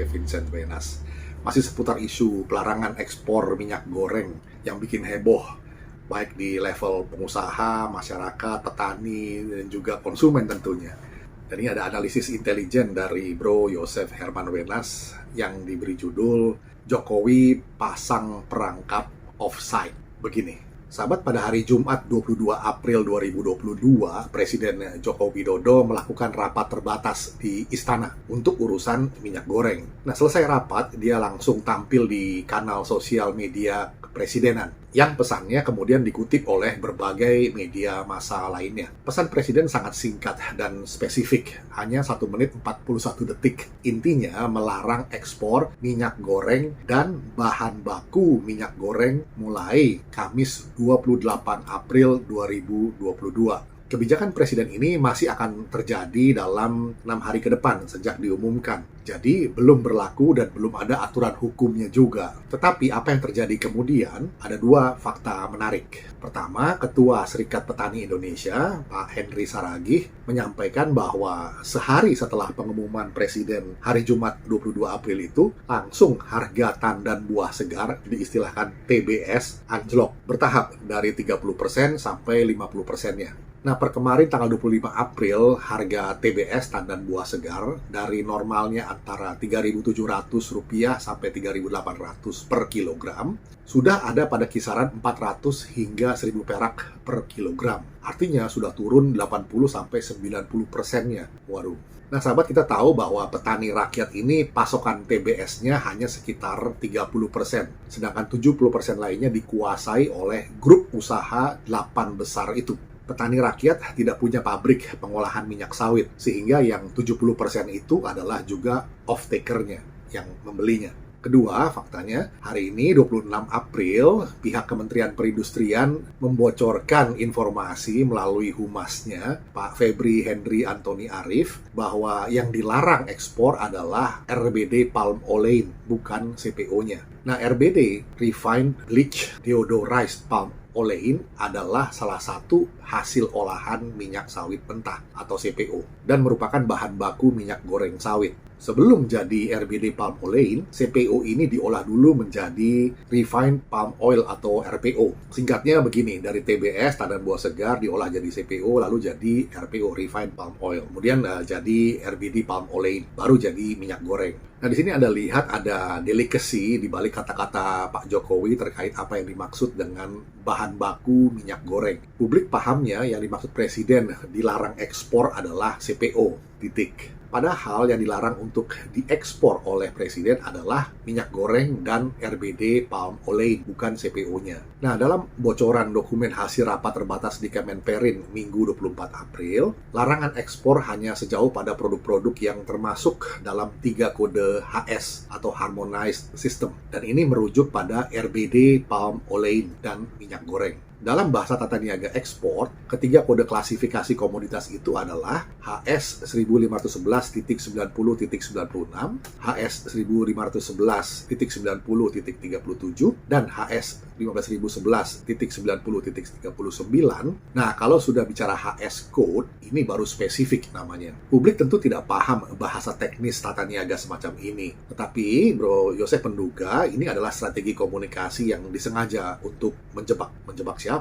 Jose Vincent Venas. Masih seputar isu pelarangan ekspor minyak goreng yang bikin heboh, baik di level pengusaha, masyarakat, petani, dan juga konsumen tentunya. Dan ini ada analisis intelijen dari Bro Joseph Herman Wenas yang diberi judul Jokowi Pasang Perangkap Offside. Begini, sahabat, pada hari Jumat 22 April 2022, Presiden Joko Widodo melakukan rapat terbatas di Istana untuk urusan minyak goreng. Nah, selesai rapat, dia langsung tampil di kanal sosial media kepresidenan, yang pesannya kemudian dikutip oleh berbagai media massa lainnya. Pesan Presiden sangat singkat dan spesifik, hanya 1 menit 41 detik. Intinya melarang ekspor minyak goreng dan bahan baku minyak goreng mulai Kamis 28 April 2022. Kebijakan Presiden ini masih akan terjadi dalam 6 hari ke depan sejak diumumkan. Jadi belum berlaku dan belum ada aturan hukumnya juga. Tetapi apa yang terjadi kemudian, ada 2 fakta menarik. Pertama, Ketua Serikat Petani Indonesia, Pak Henry Saragih, menyampaikan bahwa sehari setelah pengumuman Presiden hari Jumat 22 April itu, langsung harga tandan buah segar, diistilahkan TBS, anjlok bertahap dari 30% sampai 50%-nya. Nah, per kemarin tanggal 25 April, harga TBS tandan buah segar dari normalnya antara Rp3.700 sampai Rp3.800 per kilogram, sudah ada pada kisaran 400 hingga 1.000 perak per kilogram. Artinya sudah turun 80 sampai 90%-nya. Waduh. Nah, sahabat, kita tahu bahwa petani rakyat ini pasokan TBS-nya hanya sekitar 30%, sedangkan 70% lainnya dikuasai oleh grup usaha 8 besar itu. Petani rakyat tidak punya pabrik pengolahan minyak sawit, sehingga yang 70% itu adalah juga off-taker-nya yang membelinya. Kedua, faktanya, hari ini 26 April, pihak Kementerian Perindustrian membocorkan informasi melalui humasnya, Pak Febri Henry Anthony Arif, bahwa yang dilarang ekspor adalah RBD palm olein, bukan CPO-nya. Nah, RBD, Refined Bleached Deodorized Palm olein, adalah salah satu hasil olahan minyak sawit mentah atau CPO dan merupakan bahan baku minyak goreng sawit. Sebelum jadi RBD palm olein, CPO ini diolah dulu menjadi refined palm oil atau RPO. Singkatnya begini, dari TBS, tandan buah segar, diolah jadi CPO, lalu jadi RPO, refined palm oil. Kemudian jadi RBD palm olein, baru jadi minyak goreng. Nah, di sini Anda lihat ada delicacy di balik kata-kata Pak Jokowi terkait apa yang dimaksud dengan bahan baku minyak goreng. Publik pahamnya yang dimaksud Presiden dilarang ekspor adalah CPO, titik. Padahal yang dilarang untuk diekspor oleh Presiden adalah minyak goreng dan RBD palm olein, bukan CPO-nya. Nah, dalam bocoran dokumen hasil rapat terbatas di Kemenperin Minggu 24 April, larangan ekspor hanya sejauh pada produk-produk yang termasuk dalam 3 kode HS atau Harmonized System. Dan ini merujuk pada RBD palm olein dan minyak goreng. Dalam bahasa tata niaga ekspor, ketiga kode klasifikasi komoditas itu adalah HS 1511.90.96, HS 1511.90.37, dan HS 15011.90.39. Nah, kalau sudah bicara HS code, ini baru spesifik namanya. Publik tentu tidak paham bahasa teknis tata niaga semacam ini. Tetapi, Bro Yosef menduga ini adalah strategi komunikasi yang disengaja untuk menjebak siapa?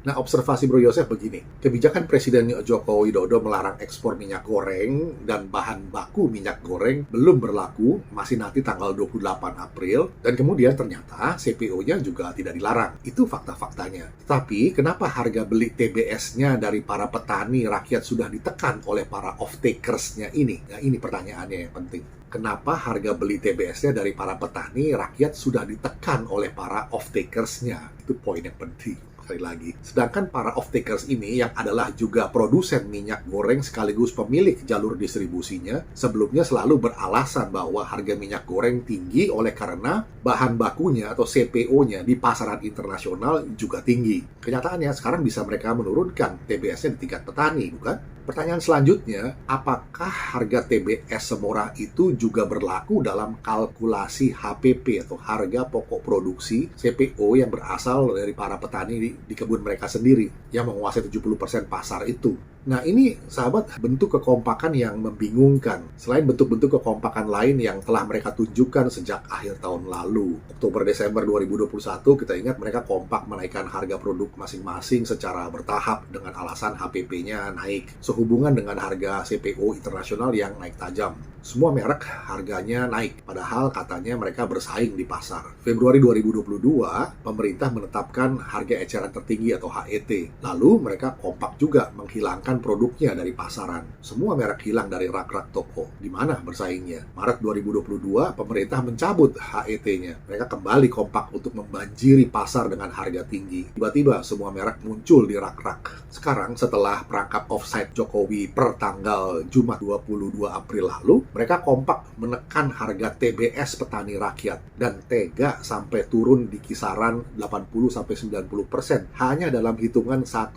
Nah, observasi Bro Yosef begini. Kebijakan Presiden Joko Widodo melarang ekspor minyak goreng dan bahan baku minyak goreng belum berlaku, masih nanti tanggal 28 April, dan kemudian ternyata CPO-nya juga tidak dilarang. Itu fakta-faktanya. Tapi, kenapa harga beli TBS-nya dari para petani rakyat sudah ditekan oleh para off-takers-nya ini? Nah, ini pertanyaannya yang penting. Kenapa harga beli TBS-nya dari para petani rakyat sudah ditekan oleh para off-takers-nya? Itu poin yang penting. Sekali lagi, sedangkan para off-takers ini yang adalah juga produsen minyak goreng sekaligus pemilik jalur distribusinya, sebelumnya selalu beralasan bahwa harga minyak goreng tinggi oleh karena bahan bakunya atau CPO-nya di pasaran internasional juga tinggi. Kenyataannya sekarang bisa mereka menurunkan TBS-nya di tingkat petani, bukan? Pertanyaan selanjutnya, apakah harga TBS semurah itu juga berlaku dalam kalkulasi HPP atau harga pokok produksi CPO yang berasal dari para petani di kebun mereka sendiri yang menguasai 70% pasar itu? Nah, ini sahabat bentuk kekompakan yang membingungkan. Selain bentuk-bentuk kekompakan lain yang telah mereka tunjukkan sejak akhir tahun lalu. Oktober-Desember 2021, kita ingat mereka kompak menaikkan harga produk masing-masing secara bertahap dengan alasan HPP-nya naik. Sehubungan dengan harga CPO internasional yang naik tajam. Semua merek harganya naik, padahal katanya mereka bersaing di pasar. Februari 2022, pemerintah menetapkan harga eceran tertinggi atau HET. Lalu mereka kompak juga menghilangkan produknya dari pasaran. Semua merek hilang dari rak-rak toko. Di mana bersaingnya? Maret 2022, pemerintah mencabut HET-nya. Mereka kembali kompak untuk membanjiri pasar dengan harga tinggi. Tiba-tiba semua merek muncul di rak-rak. Sekarang setelah perangkap offside Jokowi per tanggal Jumat 22 April lalu, mereka kompak menekan harga TBS petani rakyat dan tega sampai turun di kisaran 80-90% hanya dalam hitungan 1-2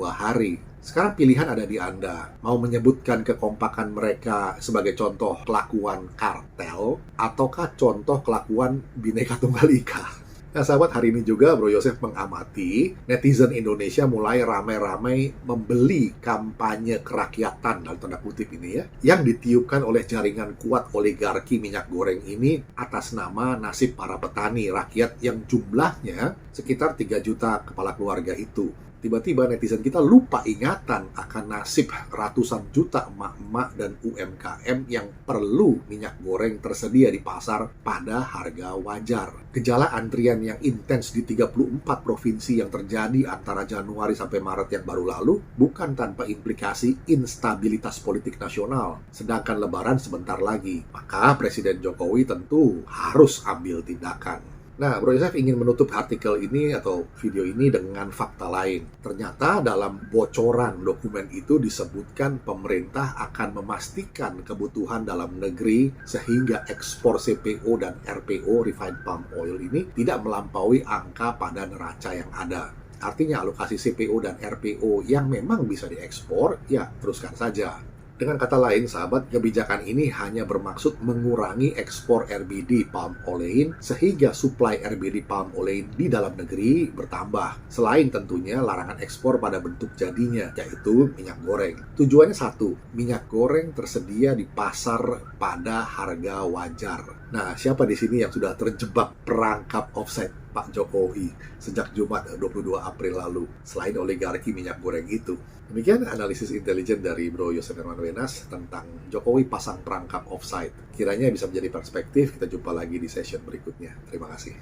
hari. Sekarang pilihan ada di Anda. Mau menyebutkan kekompakan mereka sebagai contoh kelakuan kartel ataukah contoh kelakuan Bhinneka Tunggal Ika? Nah, sahabat, hari ini juga Bro Yosef mengamati netizen Indonesia mulai ramai-ramai membeli kampanye kerakyatan dalam tanda kutip ini ya, yang ditiupkan oleh jaringan kuat oligarki minyak goreng ini atas nama nasib para petani rakyat yang jumlahnya sekitar 3 juta kepala keluarga itu. Tiba-tiba netizen kita lupa ingatan akan nasib ratusan juta emak-emak dan UMKM yang perlu minyak goreng tersedia di pasar pada harga wajar. Gejala antrian yang intens di 34 provinsi yang terjadi antara Januari sampai Maret yang baru lalu bukan tanpa implikasi instabilitas politik nasional. Sedangkan Lebaran sebentar lagi, maka Presiden Jokowi tentu harus ambil tindakan. Nah, Bro Yosef ingin menutup artikel ini atau video ini dengan fakta lain. Ternyata dalam bocoran dokumen itu disebutkan pemerintah akan memastikan kebutuhan dalam negeri sehingga ekspor CPO dan RPO refined palm oil ini tidak melampaui angka pada neraca yang ada. Artinya alokasi CPO dan RPO yang memang bisa diekspor, ya teruskan saja. Dengan kata lain, sahabat, kebijakan ini hanya bermaksud mengurangi ekspor RBD palm olein sehingga suplai RBD palm olein di dalam negeri bertambah. Selain tentunya larangan ekspor pada bentuk jadinya, yaitu minyak goreng. Tujuannya satu, minyak goreng tersedia di pasar pada harga wajar. Nah, siapa di sini yang sudah terjebak perangkap offset Pak Jokowi sejak Jumat 22 April lalu, selain oligarki minyak goreng itu? Demikian analisis intelijen dari Bro Yosef Herman Wenas tentang Jokowi pasang perangkap offside. Kiranya bisa menjadi perspektif. Kita jumpa lagi di session berikutnya. Terima kasih.